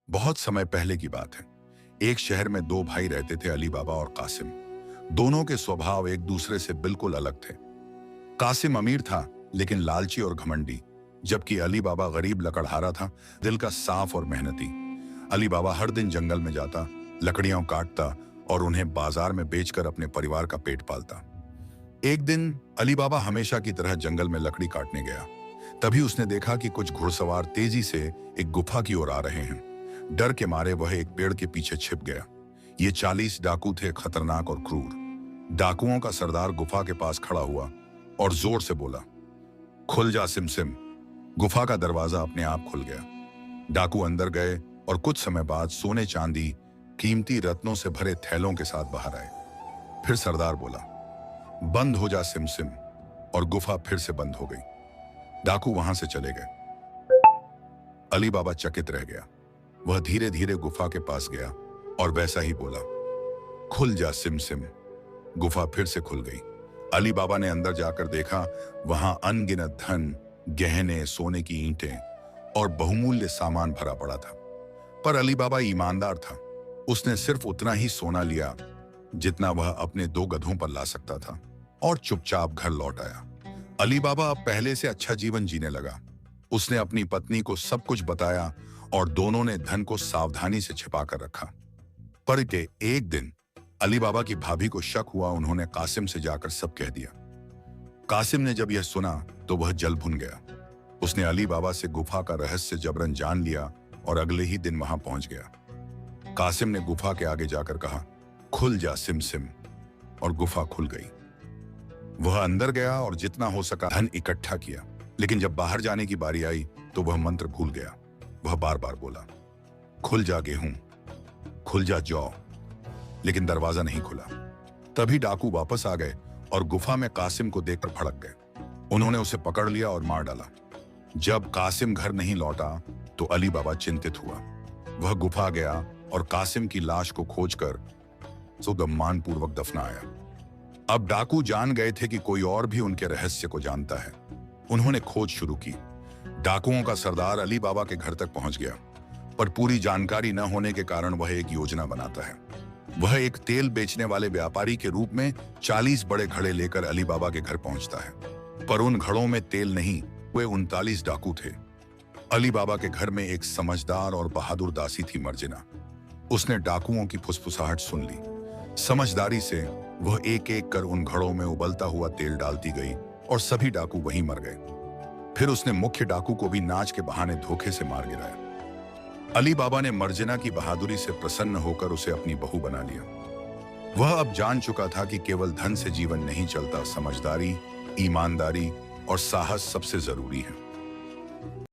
बहुत समय पहले की बात है। एक शहर में दो भाई रहते थे, अली बाबा और कासिम। दोनों के स्वभाव एक दूसरे से बिल्कुल अलग थे। कासिम अमीर था, लेकिन लालची और घमंडी, जबकि अली बाबा गरीब लकड़हारा था, दिल का साफ और मेहनती। अली बाबा हर दिन जंगल में जाता, लकड़ियां काटता और उन्हें बाजार में बेचकर अपने परिवार का पेट पालता। एक दिन अली बाबा हमेशा की तरह जंगल में लकड़ी काटने गया। तभी उसने देखा कि कुछ घुड़सवार तेजी से एक गुफा की ओर आ रहे हैं। डर के मारे वह एक पेड़ के पीछे छिप गया। ये 40 डाकू थे, खतरनाक और क्रूर। डाकुओं का सरदार गुफा के पास खड़ा हुआ और जोर से बोला, खुल जा सिमसिम। गुफा का दरवाजा अपने आप खुल गया। डाकू अंदर गए और कुछ समय बाद सोने चांदी, कीमती रत्नों से भरे थैलों के साथ बाहर आए। फिर सरदार बोला, बंद हो जा सिमसिम, और गुफा फिर से बंद हो गई। डाकू वहां से चले गए। अली बाबा चकित रह गया। वह धीरे धीरे गुफा के पास गया और वैसा ही बोला, खुल जा सिमसिम। गुफा फिर से खुल गई। अली बाबा ने अंदर जाकर देखा, वहां अनगिनत धन, गहने, सोने की ईंटें और बहुमूल्य सामान भरा पड़ा था। पर अली बाबा ईमानदार था। उसने सिर्फ उतना ही सोना लिया जितना वह अपने 2 गधों पर ला सकता था और चुपचाप घर लौट आया। अली बाबा अब पहले से अच्छा जीवन जीने लगा। उसने अपनी पत्नी को सब कुछ बताया और दोनों ने धन को सावधानी से छिपा कर रखा। पर एक दिन अली बाबा की भाभी को शक हुआ। उन्होंने कासिम से जाकर सब कह दिया। कासिम ने जब यह सुना तो वह जल भुन गया। उसने अली बाबा से गुफा का रहस्य जबरन जान लिया और अगले ही दिन वहां पहुंच गया। कासिम ने गुफा के आगे जाकर कहा, खुल जा सिमसिम, और गुफा खुल गई। वह अंदर गया और जितना हो सका धन इकट्ठा किया, लेकिन जब बाहर जाने की बारी आई तो वह मंत्र भूल गया। वह बार बार बोला, खुल जा गेहूं, खुल जा जौ, लेकिन दरवाजा नहीं खुला। तभी डाकू वापस आ गए और गुफा में कासिम को देखकर भड़क गए। उन्होंने उसे पकड़ लिया और मार डाला। जब कासिम घर नहीं लौटा तो अली बाबा चिंतित हुआ। वह गुफा गया और कासिम की लाश को खोजकर सम्मानपूर्वक दफनाया। अब डाकू जान गए थे कि कोई और भी उनके रहस्य को जानता है। उन्होंने खोज शुरू की। डाकुओं का सरदार अली बाबा के घर तक पहुंच गया, पर पूरी जानकारी न होने के कारण वह एक योजना बनाता है। वह एक तेल बेचने वाले व्यापारी के रूप में 40 बड़े घड़े लेकर अली बाबा के घर पहुंचता है, पर उन घड़ों में तेल नहीं, वे 39 डाकू थे। अली बाबा के घर में एक समझदार और बहादुर दासी थी, मर्जिना। उसने डाकुओं की फुसफुसाहट सुन ली। समझदारी से वह एक एक कर उन घड़ों में उबलता हुआ तेल डालती गई और सभी डाकू वहीं मर गए। फिर उसने मुख्य डाकू को भी नाच के बहाने धोखे से मार गिराया। अली बाबा ने मर्जिना की बहादुरी से प्रसन्न होकर उसे अपनी बहू बना लिया। वह अब जान चुका था कि केवल धन से जीवन नहीं चलता, समझदारी, ईमानदारी और साहस सबसे जरूरी है।